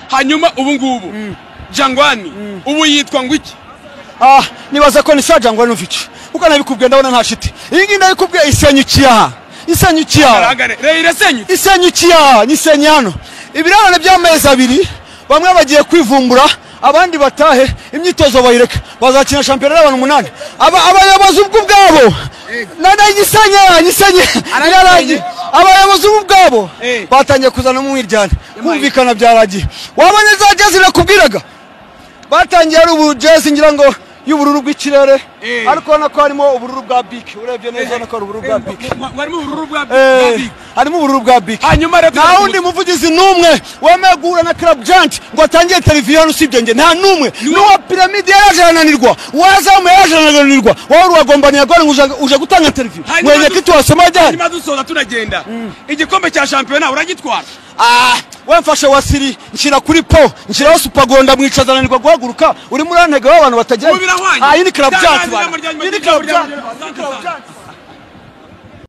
hanyuma ubu ngubu Jangwani ubu yitwa ngo iki? Nibaza ko ni sa Jangwani ufici uko nabikubwiye ndabona nta shiti iyi ngi ndabikubwiye isenyukiya isenyukiya nisenyano ibirarane by'amezi abiri bamwe bagiye kwivumbura abandi batahe imyitozo bayireka bazakina shampiyona y'abantu 8 abayobozi ubwabo nisanye abayobozi ubwabo batangiye kuzana mu mwiryane kumvikana byaragiye wabone za jezi nakubwiraga batangiye ari ubu jezi ngira ngo y'ubururu bw'ikirere ariko nako harimo ubururu bwa biki urebye neza nako ubururu bwa biki harimo ubururu bwa biki harimo ubururu bwa biki hanyuma rero nta wundi muvugizi numwe wemegura na club giant ngo atangiye televiziyo usibye nge nta numwe n'uwa pyramide yajananirwa wazamu yajananirwa wari wagombaniye gore uje gutanga televiziyo mwenye kitu wasema jana nyuma dusoza tunagenda igikombe cya shampiyona uragitwara wemfashe wasiri nshira kuri po nshiraho supergonda mwicazananirwa guhaguruka uri muri antega w'abantu batajya iyi ni club giant